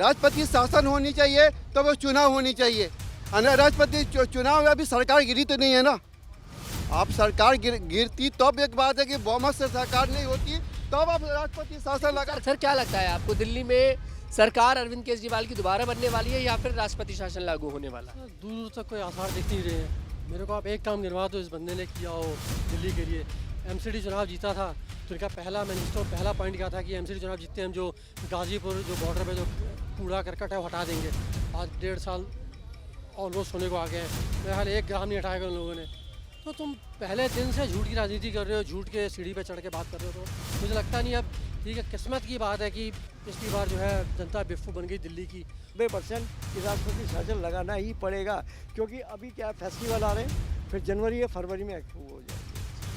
राष्ट्रपति शासन होनी चाहिए तो वो चुनाव होनी चाहिए। राष्ट्रपति चुनाव में अभी सरकार गिरी तो नहीं है ना। आप सरकार गिरती तब एक बात है कि बहुमत से सरकार नहीं होती तब आप राष्ट्रपति शासन लगा। सर क्या लगता है आपको, दिल्ली में सरकार अरविंद केजरीवाल की दोबारा बनने वाली है या फिर राष्ट्रपति शासन लागू होने वाला है? दूर दूर तक कोई आसार दिख नहीं रहे हैं। मेरे को आप एक काम गिनवा दो इस बंदे ने किया हो दिल्ली के लिए। एमसीडी चुनाव जीता था तो इनका पहला मैनिफेस्टो पहला पॉइंट क्या था कि एमसीडी चुनाव जीतते हम जो गाजीपुर जो बॉर्डर पे जो कूड़ा करकट है वो हटा देंगे। आज 1.5 साल ऑलमोस्ट होने को आ गए हैं, मेरे ख्याल 1 ग्राम नहीं हटाएगा उन लोगों ने। तो तुम पहले दिन से झूठ की राजनीति कर रहे हो, झूठ के सीढ़ी पे चढ़ के बात कर रहे हो। तो मुझे लगता नहीं अब ठीक है, किस्मत की बात है कि पिछली बार जो है जनता बेवकूफ़ बन गई दिल्ली की। 90% की राष्ट्रपति शासन लगाना ही पड़ेगा, क्योंकि अभी क्या फेस्टिवल आ रहे हैं, फिर जनवरी या फरवरी में एक्टिव हो जाएंगे।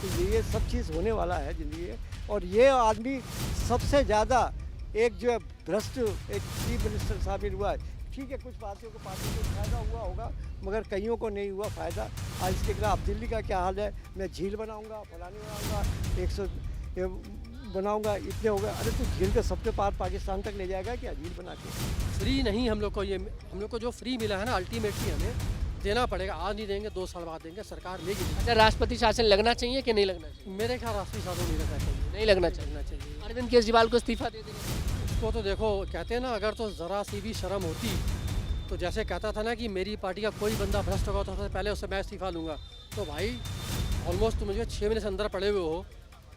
तो ये सब चीज़ होने वाला है ज़िंदगी में। और ये आदमी सबसे ज़्यादा एक जो है भ्रष्ट एक चीफ मिनिस्टर शामिल हुआ है। ठीक है, कुछ पार्टियों को फ़ायदा हुआ होगा मगर कईयों को नहीं हुआ फ़ायदा। आज इसके खिलाफ दिल्ली का क्या हाल है, मैं झील बनाऊँगा, फलानी बनाऊँगा, 100 बनाऊंगा, इतने हो गए। अरे तो झील के सबके पार पाकिस्तान तक ले जाएगा क्या झील बना के? फ्री नहीं हम लोग को, ये हम लोग को जो फ्री मिला है ना अल्टीमेटली हमें देना पड़ेगा। आज नहीं देंगे 2 साल बाद देंगे, सरकार लेगी। अच्छा, राष्ट्रपति शासन लगना चाहिए कि नहीं लगना चाहिए? मेरे ख्याल राष्ट्रीय शासन नहीं लगना चाहिए। नहीं लगना चाहिए। अरविंद केजरीवाल को इस्तीफा दे देना। उसको तो देखो कहते हैं ना, अगर तो ज़रा सी भी शर्म होती तो जैसे कहता था ना कि मेरी पार्टी का कोई बंदा भ्रष्ट होगा तो सबसे पहले उससे मैं इस्तीफा लूँगा। तो भाई ऑलमोस्ट तुम मुझे 6 महीने से अंदर पड़े हुए हो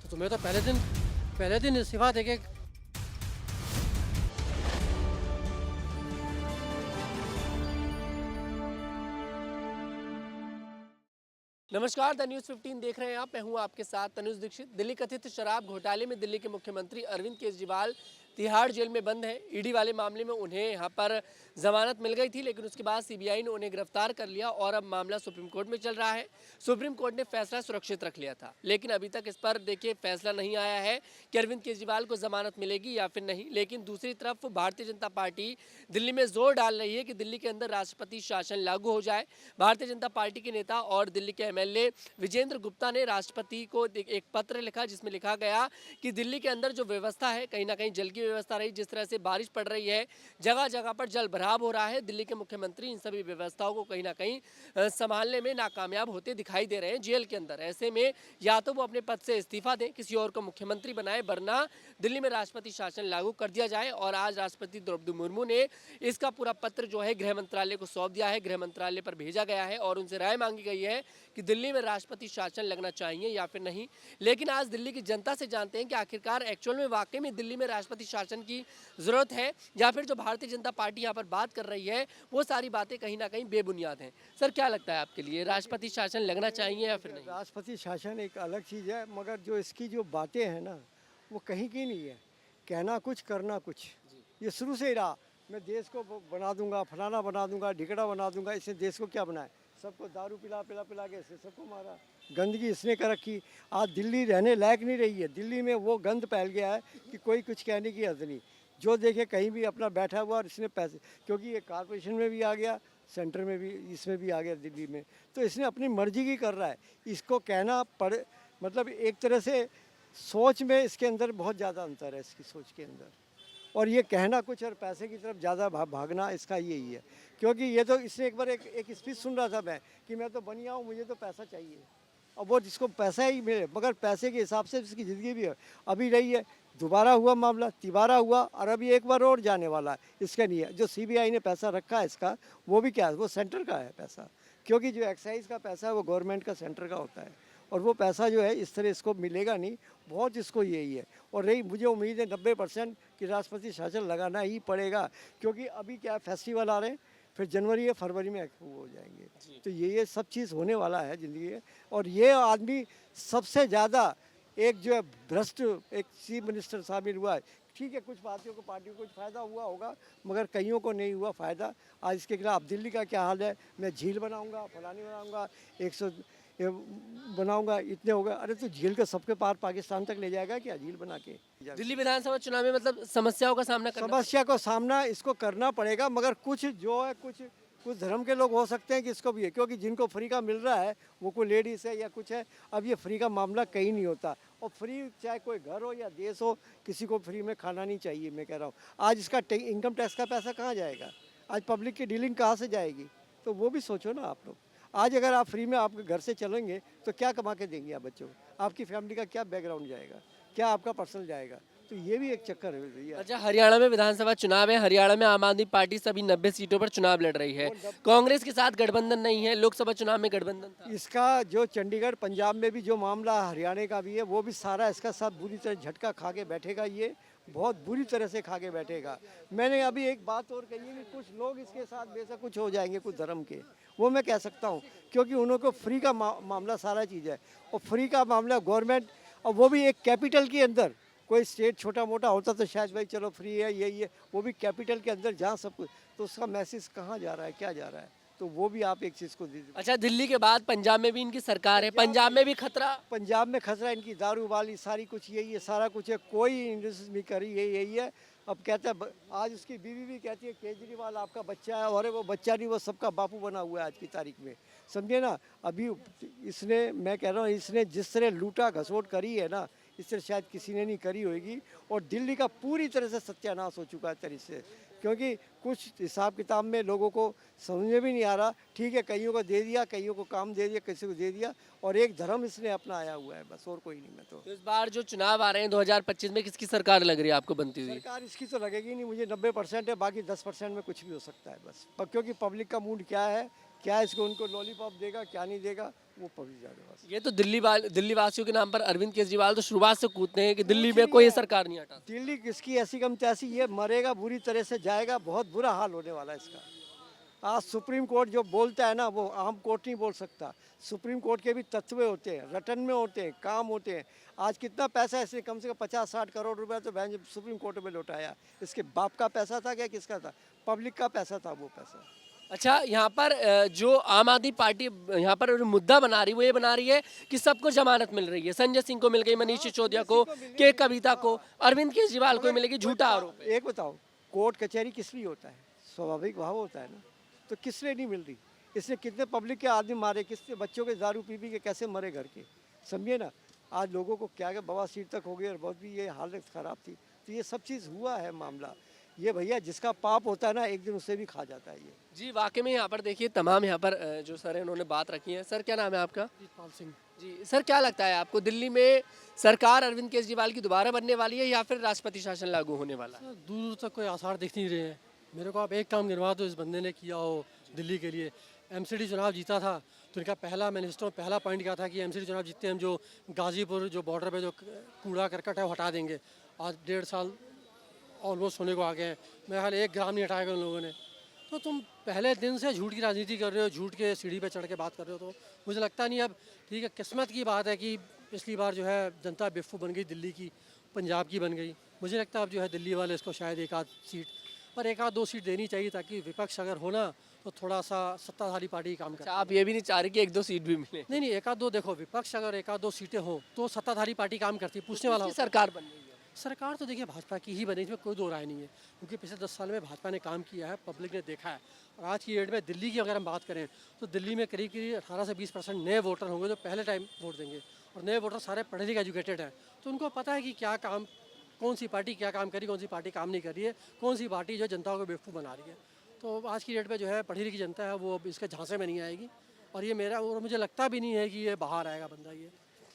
तो तुम्हें तो पहले दिन इस्तीफा देके। नमस्कार, द न्यूज़ 15 देख रहे हैं आप। मैं हूं आपके साथ तनुज दीक्षित। दिल्ली कथित शराब घोटाले में दिल्ली के मुख्यमंत्री अरविंद केजरीवाल तिहाड़ जेल में बंद है। ईडी वाले मामले में उन्हें यहां पर जमानत मिल गई थी, लेकिन उसके बाद सीबीआई ने उन्हें गिरफ्तार कर लिया और अब मामला सुप्रीम कोर्ट में चल रहा है। सुप्रीम कोर्ट ने फैसला सुरक्षित रख लिया था, लेकिन अभी तक इस पर देखिए फैसला नहीं आया है कि अरविंद केजरीवाल को जमानत मिलेगी या फिर नहीं। लेकिन दूसरी तरफ भारतीय जनता पार्टी दिल्ली में जोर डाल रही है कि दिल्ली के अंदर राष्ट्रपति शासन लागू हो जाए। भारतीय जनता पार्टी के नेता और दिल्ली के एमएलए विजेंद्र गुप्ता ने राष्ट्रपति को एक पत्र लिखा, जिसमें लिखा गया कि दिल्ली के अंदर जो व्यवस्था है, कहीं ना कहीं जल की व्यवस्था रही, जिस तरह से बारिश पड़ रही है, जगह जगह पर जल भराव हो रहा है, दिल्ली के मुख्यमंत्री इन सभी व्यवस्थाओं को कहीं ना कहीं संभालने में नाकामयाब होते दिखाई दे रहे हैं जेल के अंदर। ऐसे में या तो वो अपने पद से इस्तीफा दें, किसी और को मुख्यमंत्री बनाए, वरना दिल्ली में राष्ट्रपति शासन लागू कर दिया जाए। और आज राष्ट्रपति द्रौपदी मुर्मू ने इसका पूरा पत्र जो है गृह मंत्रालय को सौंप दिया है। गृह मंत्रालय पर भेजा गया है और उनसे राय मांगी गई है कि दिल्ली में राष्ट्रपति शासन लगना चाहिए या फिर नहीं। लेकिन आज दिल्ली की जनता से जानते हैं कि आखिरकार एक्चुअल में वाकई में दिल्ली में राष्ट्रपति शासन की जरूरत है या फिर जो भारतीय जनता पार्टी यहाँ पर बात कर रही है वो सारी बातें कहीं ना कहीं बेबुनियाद हैं। सर क्या लगता है आपके लिए, राष्ट्रपति शासन लगना चाहिए या फिर नहीं? राष्ट्रपति शासन एक अलग चीज़ है, मगर जो इसकी जो बातें हैं ना वो कहीं की नहीं है। कहना कुछ करना कुछ, ये शुरू से ही रहा। मैं देश को बना दूंगा, फलाना बना दूंगा, ढिकड़ा बना दूंगा। इससे देश को क्या बनाए? सबको दारू पिला के इससे सबको मारा। गंदगी इसने कर रखी। आज दिल्ली रहने लायक नहीं रही है। दिल्ली में वो गंद फैल गया है कि कोई कुछ कहने की हद नहीं। जो देखे कहीं भी अपना बैठा हुआ, और इसने पैसे, क्योंकि ये कॉर्पोरेशन में भी आ गया, सेंटर में भी, इसमें भी आ गया दिल्ली में, तो इसने अपनी मर्जी की कर रहा है। इसको कहना पड़े, मतलब एक तरह से सोच में इसके अंदर बहुत ज़्यादा अंतर है, इसकी सोच के अंदर। और ये कहना कुछ और पैसे की तरफ ज़्यादा भागना, इसका यही है। क्योंकि ये तो इसने एक बार एक स्पीच सुन रहा था मैं कि मैं तो बनिया हूँ, मुझे तो पैसा चाहिए। अब वो जिसको पैसा ही मिले, मगर पैसे के हिसाब से इसकी ज़िंदगी भी अभी रही है। दोबारा हुआ मामला, तिबारा हुआ, और अभी एक बार और जाने वाला है। इसका नहीं है। जो सीबीआई ने पैसा रखा है इसका, वो भी क्या है, वो सेंटर का है पैसा। क्योंकि जो एक्साइज का पैसा है वो गवर्नमेंट का, सेंटर का होता है। और वो पैसा जो है इस तरह इसको मिलेगा नहीं, बहुत इसको यही है। और रही मुझे उम्मीद है 90% कि राष्ट्रपति शासन लगाना ही पड़ेगा, क्योंकि अभी क्या फेस्टिवल आ रहे हैं, फिर जनवरी या फरवरी में एक्टिव हो जाएंगे। तो ये सब चीज़ होने वाला है ज़िंदगी में। और ये आदमी सबसे ज़्यादा एक जो है भ्रष्ट एक चीफ मिनिस्टर शामिल हुआ है। ठीक है, कुछ पार्टियों को कुछ फ़ायदा हुआ होगा मगर कईयों को नहीं हुआ फ़ायदा। आज इसके खिलाफ दिल्ली का क्या हाल है, मैं झील बनाऊंगा, फलानी बनाऊंगा, 100 बनाऊंगा, इतने हो गए। अरे तो झील के सबके पार पाकिस्तान तक ले जाएगा क्या झील बना के? दिल्ली विधानसभा चुनाव में मतलब समस्याओं का सामना इसको करना पड़ेगा, मगर कुछ जो है कुछ धर्म के लोग हो सकते हैं कि इसको भी है, क्योंकि जिनको फ्री का मिल रहा है वो कोई लेडीज़ है या कुछ है। अब ये फ्री का मामला कहीं नहीं होता। और फ्री चाहे कोई घर हो या देश हो, किसी को फ्री में खाना नहीं चाहिए। मैं कह रहा हूँ आज इसका इनकम टैक्स का पैसा कहाँ जाएगा, आज पब्लिक की डीलिंग कहाँ से जाएगी, तो वो भी सोचो ना आप लोग। आज अगर आप फ्री में आपके घर से चलेंगे तो क्या कमा के देंगे आप बच्चों को, आपकी फैमिली का क्या बैकग्राउंड जाएगा, क्या आपका पर्सनल जाएगा, तो ये भी एक चक्कर है भैया। अच्छा, हरियाणा में विधानसभा चुनाव है। हरियाणा में आम आदमी पार्टी सभी 90 सीटों पर चुनाव लड़ रही है। कांग्रेस के साथ गठबंधन नहीं है, लोकसभा चुनाव में गठबंधन था। इसका जो चंडीगढ़ पंजाब में भी जो मामला हरियाणा का भी है, वो भी सारा इसका साथ बुरी तरह झटका खा के बैठेगा, ये बहुत बुरी तरह से खा के बैठेगा। मैंने अभी एक बात और कही है कि कुछ लोग इसके साथ बेशक कुछ हो जाएंगे, कुछ धर्म के, वो मैं कह सकता हूँ, क्योंकि उनको फ्री का मामला सारा चीज़ है, और फ्री का मामला गवर्नमेंट, और वो भी एक कैपिटल के अंदर। कोई स्टेट छोटा मोटा होता तो शायद भाई चलो फ्री है यही है, वो भी कैपिटल के अंदर जहाँ सब कुछ, तो उसका मैसेज कहाँ जा रहा है, क्या जा रहा है, तो वो भी आप एक चीज़ को दीजिए। अच्छा, दिल्ली के बाद पंजाब में भी इनकी सरकार है, पंजाब में भी खतरा। पंजाब में खतरा इनकी दारू वाली सारी कुछ यही है, सारा कुछ है, कोई इंडस्ट्री नहीं करी, यही है। अब कहता है आज उसकी बीवी भी कहती है केजरीवाल आपका बच्चा है, और वो बच्चा नहीं, वो सबका बापू बना हुआ है आज की तारीख में, समझे ना। अभी इसने, मैं कह रहा हूँ, इसने जिस तरह लूटा घसोट करी है ना, इस तरह शायद किसी ने नहीं करी होगी, और दिल्ली का पूरी तरह से सत्यानाश हो चुका है तरह से, क्योंकि कुछ हिसाब किताब में लोगों को समझ में भी नहीं आ रहा। ठीक है, कईयों को दे दिया, कईयों को काम दे दिया, किसी को दे दिया, और एक धर्म इसने अपनाया हुआ है, बस और कोई नहीं। मैं तो इस बार जो चुनाव आ रहे हैं 2025 में, किसकी सरकार लग रही है आपको बनती हुई? सरकार इसकी तो लगेगी नहीं, मुझे 90% है, बाकी 10% में कुछ भी हो सकता है बस, क्योंकि पब्लिक का मूड क्या है, क्या इसको उनको लॉलीपॉप देगा, क्या नहीं देगा, वो पब्लिक जाने बस। ये तो दिल्ली वासियों के नाम पर अरविंद केजरीवाल तो शुरुआत से कूदते हैं कि दिल्ली में कोई सरकार नहीं हटा। दिल्ली किसकी ऐसी कम तैसी, ये मरेगा, बुरी तरह से जाएगा, बहुत बुरा हाल होने वाला है इसका। आज सुप्रीम कोर्ट जो बोलता है ना, वो आम कोर्ट नहीं बोल सकता। सुप्रीम कोर्ट के भी तत्व होते हैं, रटन में होते हैं, काम होते हैं। आज कितना पैसा इसने, कम से कम 50-60 करोड़ रुपया तो बहन सुप्रीम कोर्ट में लौटाया। इसके बाप का पैसा था क्या, किसका था? पब्लिक का पैसा था वो पैसा। अच्छा, यहाँ पर जो आम आदमी पार्टी यहाँ पर मुद्दा बना रही है, वो ये बना रही है कि सबको जमानत मिल रही है। संजय सिंह को मिल गई, मनीष सिसोदिया को, के कविता को, अरविंद केजरीवाल को मिलेगी, झूठा आरोप है। एक बताओ, कोर्ट कचहरी किस लिए होता है? स्वाभाविक भाव होता है ना, तो किस लिए नहीं मिल रही? इसने कितने पब्लिक के आदमी मारे, किसने बच्चों के दारू पी पी के कैसे मरे घर के, समझिए ना। आज लोगों को क्या बवासीर तक हो गई, और बहुत भी ये हालत ख़राब थी, तो ये सब चीज़ हुआ है मामला। ये भैया जिसका पाप होता है ना, एक दिन उसे भी खा जाता है ये। जी, वाकई में यहाँ पर देखिए, तमाम यहाँ पर जो सर है उन्होंने बात रखी है। सर, क्या नाम है आपका? पाल सिंह। जी सर, क्या लगता है आपको, दिल्ली में सरकार अरविंद केजरीवाल की दोबारा बनने वाली है या फिर राष्ट्रपति शासन लागू होने वाला है? सर, दूर दूर तक कोई आसार दिख नहीं रहे हैं। मेरे को आप एक काम गिनवा दो इस बंदे ने किया हो दिल्ली के लिए। एमसीडी चुनाव जीता था तो इनका पहला मैनिफेस्टो पहला पॉइंट क्या था कि एमसीडी चुनाव जीतते हम, जो गाजीपुर जो बॉर्डर पे जो कूड़ा करकट है वो हटा देंगे। आज 1.5 साल ऑलमोस्ट होने को आ गए हैं, मेरा ख्याल 1 ग्राम नहीं हटाएगा उन लोगों ने। तो तुम पहले दिन से झूठ की राजनीति कर रहे हो, झूठ के सीढ़ी पे चढ़ के बात कर रहे हो, तो मुझे लगता नहीं। अब ठीक है, किस्मत की बात है कि पिछली बार जो है जनता बेवकूफ़ बन गई, दिल्ली की, पंजाब की बन गई। मुझे लगता है अब जो है दिल्ली वाले इसको शायद 1-8 सीट, पर 1-2 सीट देनी चाहिए, ताकि विपक्ष अगर हो ना तो थोड़ा सा सत्ताधारी पार्टी काम करे। अच्छा, आप ये भी नहीं चाह रहे कि 1-2 सीट भी मिले? नहीं, 1-2 देखो, विपक्ष अगर 1-2 सीटें हो तो सत्ताधारी पार्टी काम करती है, पूछने वाला किसकी सरकार बन रही है? सरकार तो देखिए भाजपा की ही बनी, इसमें कोई दो राय नहीं है, क्योंकि पिछले 10 साल में भाजपा ने काम किया है, पब्लिक ने देखा है। और आज की डेट में दिल्ली की अगर हम बात करें तो दिल्ली में करीब 18 से 20% नए वोटर होंगे जो पहले टाइम वोट देंगे, और नए वोटर सारे पढ़े लिखे एजुकेटेड हैं, तो उनको पता है कि क्या काम, कौन सी पार्टी क्या काम करी, कौन सी पार्टी काम नहीं कर रही है, कौन सी पार्टी जो जनता को बेवकूफ़ बना रही है। तो आज की डेट में जो है पढ़ी लिखी जनता है वो अब इसके झांसे में नहीं आएगी, और ये मेरा, और मुझे लगता भी नहीं है कि ये बाहर आएगा बंदा ये।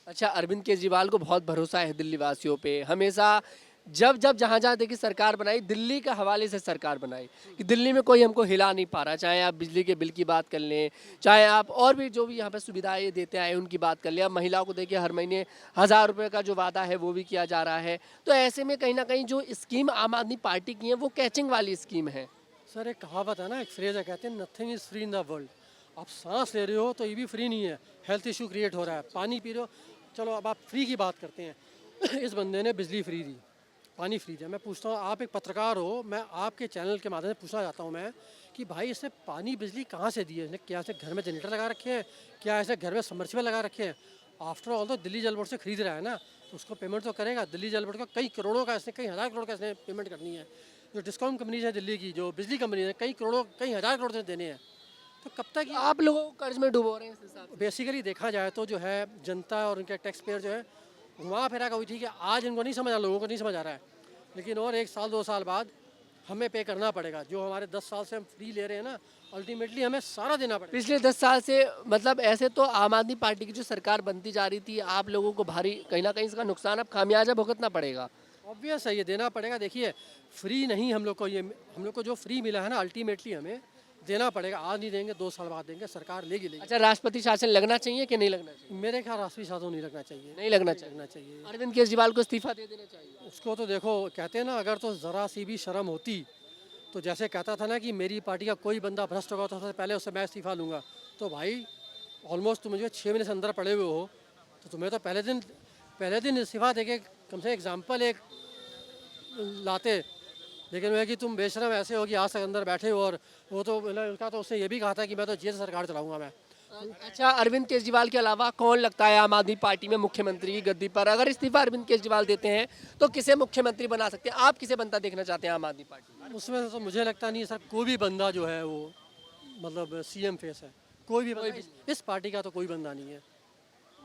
अच्छा, अरविंद केजरीवाल को बहुत भरोसा है दिल्ली वासियों पे। हमेशा जब जहाँ देखिए सरकार बनाई, दिल्ली के हवाले से सरकार बनाई कि दिल्ली में कोई हमको हिला नहीं पा रहा। चाहे आप बिजली के बिल की बात कर लें, चाहे आप और भी जो भी यहाँ पे सुविधाएं देते आए उनकी बात कर लें। अब महिलाओं को देखिए हर महीने 1000 रुपये का जो वादा है वो भी किया जा रहा है। तो ऐसे में कहीं ना कहीं जो स्कीम आम आदमी पार्टी की है वो कैचिंग वाली स्कीम है। सर, एक कहावत है ना, एक फ्रेज है, कहते हैं nothing is free in the world. आप सांस ले रहे हो तो ये भी फ्री नहीं है, हेल्थ इशू क्रिएट हो रहा है। पानी पी रहे हो, चलो अब आप फ्री की बात करते हैं। इस बंदे ने बिजली फ्री दी, पानी फ्री दिया। मैं पूछता हूँ, आप एक पत्रकार हो, मैं आपके चैनल के माध्यम से पूछना चाहता हूँ मैं कि भाई इसने पानी बिजली कहाँ से दी है? इसने क्या ऐसे घर में जनरेटर लगा रखे हैं, क्या ऐसे घर में सबमर्सिबल लगा रखे हैं? आफ्टर ऑल तो दिल्ली जल बोर्ड से खरीद रहा है ना, तो उसको पेमेंट तो करेगा। दिल्ली जल बोर्ड का कई करोड़ों का, इसने कई हज़ार करोड़ का इसने पेमेंट करनी है। जो डिस्कॉम कंपनीज है दिल्ली की, जो बिजली कंपनी है, कई करोड़ों, कई हज़ार करोड़ से देने हैं। तो कब तक ये आप लोगों को कर्ज में डुबो रहे हैं इस हिसाब से? बेसिकली देखा जाए तो जो है जनता और उनके टैक्स पेयर जो है घुमा फिरा कर हुई थी कि आज इनको नहीं समझ आ, लोगों को नहीं समझ आ रहा है, लेकिन और 1 साल 2 साल बाद हमें पे करना पड़ेगा। जो हमारे 10 साल से हम फ्री ले रहे हैं ना, अल्टीमेटली हमें सारा देना पड़ेगा। पिछले 10 साल से मतलब ऐसे तो आम आदमी पार्टी की जो सरकार बनती जा रही थी, आप लोगों को भारी कहीं ना कहीं इसका नुकसान अब खामियाजा भुगतना पड़ेगा। ऑब्वियस है, ये देना पड़ेगा। देखिए फ्री नहीं हम लोग को, ये हम लोग को जो फ्री मिला है ना, अल्टीमेटली हमें देना पड़ेगा। आज नहीं देंगे 2 साल बाद देंगे, सरकार लेगी। अच्छा, राष्ट्रपति शासन लगना चाहिए कि नहीं लगना चाहिए? मेरे ख्याल राष्ट्रीय शासन नहीं लगना चाहिए, नहीं लगना चाहिए। लगना चाहिए। अरविंद केजरीवाल को इस्तीफा दे देना चाहिए। उसको तो देखो, कहते हैं ना, अगर तो ज़रा सी भी शर्म होती तो जैसे कहता था ना कि मेरी पार्टी का कोई बंदा भ्रष्ट होगा तो सबसे पहले उससे मैं इस्तीफा लूँगा, तो भाई ऑलमोस्ट तुम जो 6 महीने से अंदर पड़े हुए हो, तो तुम्हें तो पहले दिन इस्तीफा देके कम से एग्जाम्पल एक लाते। लेकिन वो है कि तुम बेशरम ऐसे हो कि आज तक अंदर बैठे हो, और वो तो उनका तो उसने ये भी कहा था कि मैं तो जेल सरकार चलाऊंगा मैं। अच्छा, अरविंद केजरीवाल के अलावा कौन लगता है आम आदमी पार्टी में मुख्यमंत्री की गद्दी पर? अगर इस्तीफा अरविंद केजरीवाल देते हैं तो किसे मुख्यमंत्री बना सकते हैं? आप किसे बनता देखना चाहते हैं आम आदमी पार्टी में? उसमें तो मुझे लगता नहीं है सर, कोई भी बंदा जो है वो मतलब सीएम फेस है, कोई भी बंदा इस पार्टी का तो कोई बंदा नहीं है।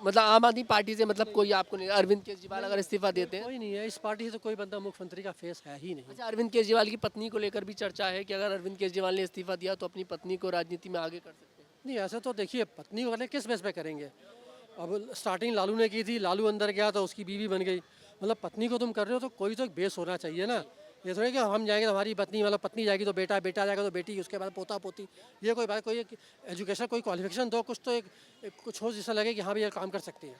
मतलब आम आदमी पार्टी से मतलब कोई आपको नहीं? अरविंद केजरीवाल अगर इस्तीफा देते हैं? कोई नहीं है इस पार्टी से, तो कोई बंदा मुख्यमंत्री का फेस है ही नहीं। अच्छा, अरविंद केजरीवाल की पत्नी को लेकर भी चर्चा है कि अगर अरविंद केजरीवाल ने इस्तीफा दिया तो अपनी पत्नी को राजनीति में आगे कर सकते हैं। नहीं, ऐसे तो देखिए, पत्नी को करने किस बेस पे करेंगे? अब स्टार्टिंग लालू ने की थी, लालू अंदर गया तो उसकी बीवी बन गई। मतलब पत्नी को तुम कर रहे हो तो कोई तो एक बेस होना चाहिए ना। ये थोड़ी कि हम जाएंगे तो हमारी पत्नी, मतलब पत्नी जाएगी तो बेटा, बेटा जाएगा तो बेटी, उसके बाद पोता पोती। ये कोई बात, कोई एजुकेशन, कोई क्वालिफिकेशन दो, कुछ तो एक कुछ हो जिससे लगे कि हाँ भी ये काम कर सकती है।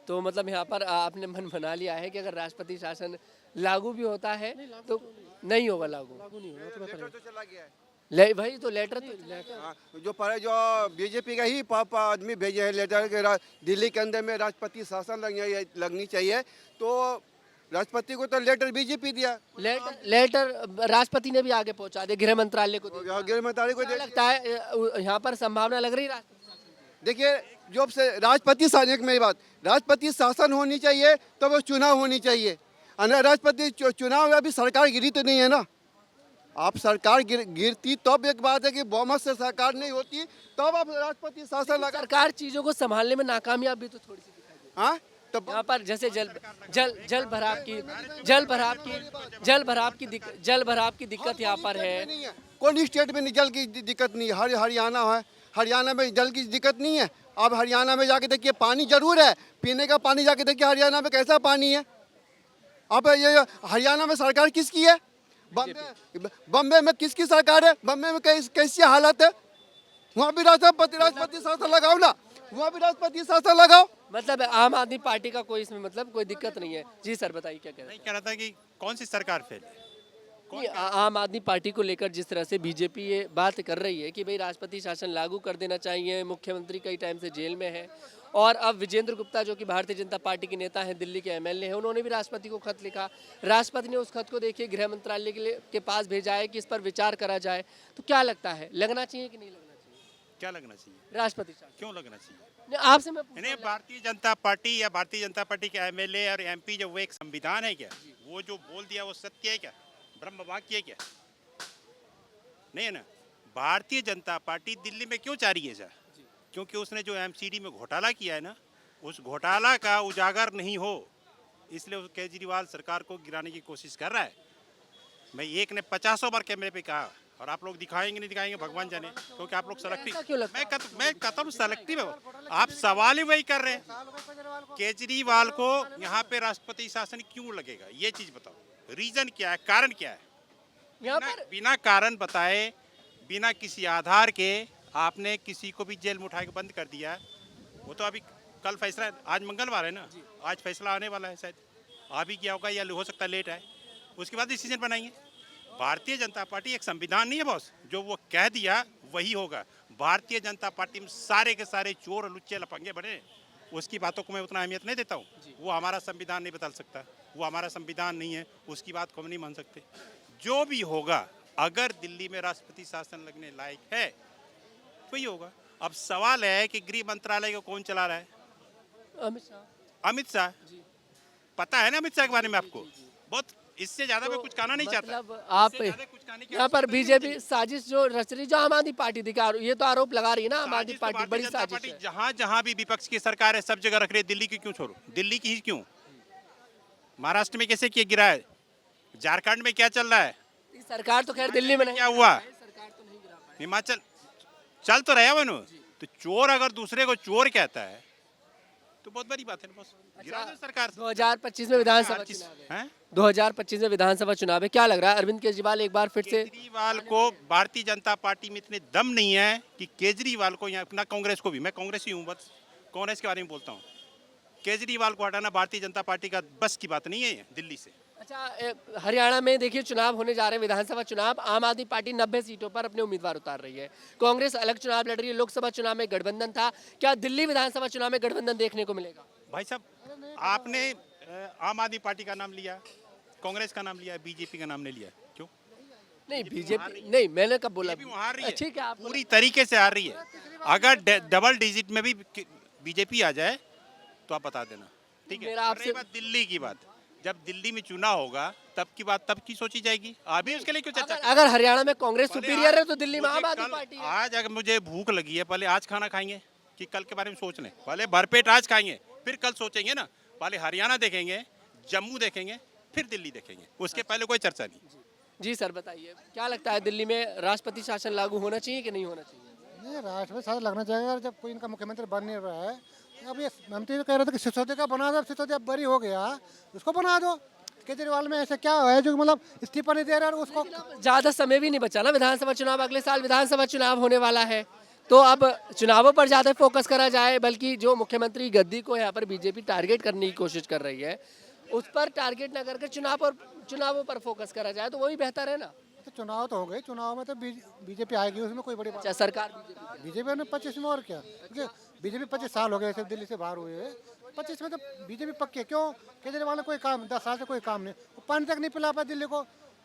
तो मतलब यहाँ पर आपने मन बना लिया है कि अगर राष्ट्रपति शासन लागू भी होता है तो नहीं होगा लागू। लागू नहीं होगा तो मैं करेंगे। तो चला गया है। भाई तो लेटर हाँ, जो बीजेपी का ही आदमी भेजे हैं लेटर के दिल्ली के अंदर में राष्ट्रपति शासन लगनी चाहिए, तो राष्ट्रपति को तो लेटर बीजेपी दिया। लेटर राष्ट्रपति ने भी आगे पहुंचा दिया, गृह मंत्रालय को दिया। गृह मंत्रालय को क्या लगता है यहाँ पर संभावना लग रही है राष्ट्रपति शासन की? देखिए, जो से राष्ट्रपति शासन, एक मेरी बात, राष्ट्रपति शासन होनी चाहिए तो वो चुनाव होनी चाहिए। राष्ट्रपति चुनाव अभी सरकार गिरी तो नहीं है ना। आप सरकार गिरती तब एक बात है कि बहुमत से सरकार नहीं होती तब आप राष्ट्रपति शासन लगा। सरकार चीजों को संभालने में नाकामयाब भी तो थोड़ी सी दिखाई देती है। हाँ, तो यहाँ पर जैसे जल भराव की दिक्कत यहाँ पर है। नहीं है, कौन स्टेट में जल की दिक्कत नहीं है? हरियाणा है, हरियाणा में जल की दिक्कत नहीं है। अब हरियाणा में जाके देखिए, पानी जरूर है, पीने का पानी जाके देखिए हरियाणा में कैसा पानी है। अब ये हरियाणा में सरकार किसकी है? बम्बे में किसकी सरकार है? बम्बे में कैसी हालत है? वहाँ भी राष्ट्रपति शासन लगाओ ना, वहाँ भी राष्ट्रपति शासन लगाओ। मतलब आम आदमी पार्टी का कोई इसमें मतलब कोई दिक्कत नहीं है। जी सर, बताइए क्या कह रहे हैं? नहीं कह रहा था कि कौन सी सरकार फेल है? नहीं, आम आदमी पार्टी को लेकर जिस तरह से बीजेपी ये बात कर रही है कि भाई राष्ट्रपति शासन लागू कर देना चाहिए, मुख्यमंत्री कई टाइम से जेल में है, और अब विजेंद्र गुप्ता जो कि भारतीय जनता पार्टी के नेता हैं, दिल्ली के एमएलए हैं, उन्होंने भी राष्ट्रपति को खत लिखा। राष्ट्रपति ने उस खत को देखिए गृह मंत्रालय के पास भेजा है कि इस पर विचार करा जाए। तो क्या लगता है, लगना चाहिए कि नहीं लगना चाहिए क्या लगना चाहिए? राष्ट्रपति शासन? क्यों लगना चाहिए? नहीं, आपसे मैं पूछ नहीं, रहा भारतीय जनता पार्टी या भारतीय जनता पार्टी के एमएलए और एमपी, जो वो एक संविधान है क्या? वो जो बोल दिया वो सत्य है क्या? ब्रह्म वाक्य है क्या? नहीं है ना। भारतीय जनता पार्टी दिल्ली में क्यों चाह रही है सर? क्योंकि उसने जो एमसीडी में घोटाला किया है ना, उस घोटाला का उजागर नहीं हो, इसलिए उस केजरीवाल सरकार को गिराने की कोशिश कर रहा है। मैं एक ने 50 बार कैमरे पे कहा, और आप लोग दिखाएंगे नहीं दिखाएंगे भगवान जाने, क्योंकि आप लोग ऐसा क्यों लगता सेलेक्टिव। मैं कहता हूँ सेलेक्टिव है। आप सवाल ही वही कर रहे हैं। केजरीवाल को यहाँ पे राष्ट्रपति शासन क्यों लगेगा, ये चीज बताओ। रीजन क्या है, कारण क्या है? यहाँ पर बिना कारण बताए, बिना किसी आधार के आपने किसी को भी जेल में उठा के बंद कर दिया। वो तो अभी कल फैसला, आज मंगलवार है ना, आज फैसला आने वाला है, शायद आ भी गया होगा या हो सकता है लेट आए, उसके बाद डिसीजन बनाएंगे। भारतीय जनता पार्टी एक संविधान नहीं है बॉस, जो वो कह दिया वही होगा। भारतीय जनता पार्टी में सारे के सारे चोर लुच्चे लफंगे बने, उसकी बातों को मैं उतना अहमियत नहीं देता हूँ। वो हमारा संविधान नहीं बदल सकता, वो हमारा संविधान नहीं है, उसकी बात को हम नहीं मान सकते। जो भी होगा, अगर दिल्ली में राष्ट्रपति शासन लगने लायक है तो ही होगा। अब सवाल है कि गृह मंत्रालय को कौन चला रहा है? अमित शाह। अमित शाह। पता है ना अमित शाह के बारे में आपको? बहुत इससे ज्यादा मैं कुछ कहना नहीं चाहता। मतलब आप इससे ज्यादा कुछ कहने की यहाँ पर आवश्यकता नहीं बीजेपी मुझे। साजिश जो रच रही, जो आम आदमी पार्टी दिखा, ये तो आरोप लगा रही है ना आम आदमी साजिश तो पार्टी, भारतीय बड़ी जनता साजिश पार्टी है। जहाँ जहाँ भी विपक्ष की सरकार है सब जगह रख रही है। दिल्ली की क्यों छोड़ो, दिल्ली की ही क्यों? महाराष्ट्र में कैसे किया गिरा है, झारखंड में क्या चल रहा है, सरकार तो खैर दिल्ली में नहीं क्या हुआ, सरकार तो नहीं गिरा पाई। हिमाचल चल तो रहा है वनु। तो चोर अगर दूसरे को चोर कहता है तो बहुत बड़ी बात है ना बस। गिरा दो सरकार 2025 में विधानसभा हर चीज- चुनाव है। हैं? 2025 में विधानसभा चुनाव है, क्या लग रहा है अरविंद केजरीवाल एक बार फिर से? केजरीवाल को भारतीय जनता पार्टी में इतने दम नहीं है कि केजरीवाल को यहाँ ना कांग्रेस को भी, मैं कांग्रेसी हूँ बस कांग्रेस के बारे में बोलता हूँ, केजरीवाल को हटाना भारतीय जनता पार्टी का बस की बात नहीं है ये दिल्ली से। अच्छा, हरियाणा में देखिए चुनाव होने जा रहे हैं, विधानसभा चुनाव। आम आदमी पार्टी 90 सीटों पर अपने उम्मीदवार उतार रही है, कांग्रेस अलग चुनाव लड़ रही है, लोकसभा चुनाव में गठबंधन था, क्या दिल्ली विधानसभा चुनाव में गठबंधन देखने को मिलेगा? भाई साहब आपने आम आदमी पार्टी का नाम लिया, कांग्रेस का नाम लिया, बीजेपी का नाम नहीं लिया, क्यों? नहीं बीजेपी नहीं, मैंने कब बोला? बीजेपी वहाँ हार रही है, ठीक है, आप पूरी तरीके से हार रही है। अगर डबल डिजिट में भी बीजेपी आ जाए तो आप बता देना, ठीक है? मेरा और आपसे- रही बात दिल्ली की बात, जब दिल्ली में चुनाव होगा तब की बात तब की सोची जाएगी, अभी उसके लिए क्यों चर्चा अगर, अगर हरियाणा में कांग्रेस पहले सुपीरियर है आज तो दिल्ली में मुझे आम आदमी कल- पार्टी है। आज अगर मुझे भूख लगी है, पहले आज खाना खाएंगे कि कल के बारे में सोच लें? पहले भरपेट आज खाएंगे फिर कल सोचेंगे ना। पहले हरियाणा देखेंगे, जम्मू देखेंगे, फिर दिल्ली देखेंगे, उसके पहले कोई चर्चा नहीं। जी सर बताइए, क्या लगता है दिल्ली में राष्ट्रपति शासन लागू होना चाहिए कि नहीं होना चाहिए? नहीं, राष्ट्रपति शासन लगना चाहिए। और जब कोई इनका मुख्यमंत्री बन नहीं रहा है, अब ये ममता तो कह रहे थे कि सिसोदिया का बना दो, सिसोदिया अब बरी हो गया, उसको बना दो। केजरीवाल में ऐसा क्या है जो मतलब इस्तीफा नहीं दे रहा है और उसको ज्यादा समय भी नहीं बचा ना, विधानसभा चुनाव, अगले साल विधानसभा चुनाव होने वाला है, तो अब चुनावों पर ज्यादा फोकस करा जाए, बल्कि जो मुख्यमंत्री गद्दी को यहाँ पर बीजेपी टारगेट करने की कोशिश कर रही है उस पर टारगेट न करके चुनावों पर फोकस करा जाए तो वही बेहतर है ना। तो चुनाव तो हो गए, चुनाव में तो बीजेपी आएगी, उसमें कोई बड़ी बात। अच्छा, सरकार बीजेपी बीजेपी ने 25 में और क्या, क्योंकि बीजेपी 25 साल हो गए सिर्फ दिल्ली से बाहर हुए, 25 में तो बीजेपी पक्की है। क्यों? केजरीवाल ने कोई काम 10 साल से कोई काम नहीं, वो पानी तक नहीं पिला पाया दिल्ली को,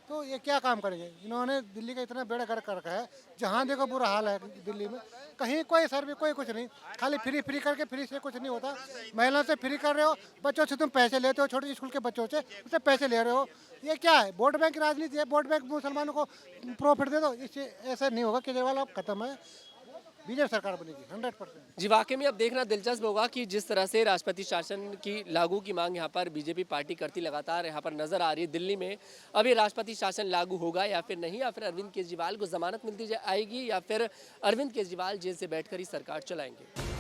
तो ये क्या काम करेंगे? इन्होंने दिल्ली का इतना बेड़ा गर्क कर रखा है, जहाँ देखो बुरा हाल है दिल्ली में, कहीं कोई सर्वे कोई कुछ नहीं, खाली फ्री फ्री करके, फ्री से कुछ नहीं होता। महिलाओं से फ्री कर रहे हो, बच्चों से तुम पैसे लेते हो, छोटे स्कूल के बच्चों से उससे पैसे ले रहे हो, ये क्या है? वोट बैंक की राजनीति है, वोट बैंक मुसलमानों को प्रॉफिट दे दो, इससे ऐसा नहीं होगा। केजरीवाल अब खत्म है, बीजेपी सरकार बनेगी 100%। जी वाकई में अब देखना दिलचस्प होगा कि जिस तरह से राष्ट्रपति शासन की लागू की मांग यहाँ पर बीजेपी पार्टी करती लगातार यहाँ पर नजर आ रही है दिल्ली में, अभी राष्ट्रपति शासन लागू होगा या फिर नहीं, या फिर अरविंद केजरीवाल को जमानत मिलती आएगी, या फिर अरविंद केजरीवाल जेल से बैठकर ही सरकार चलाएंगे।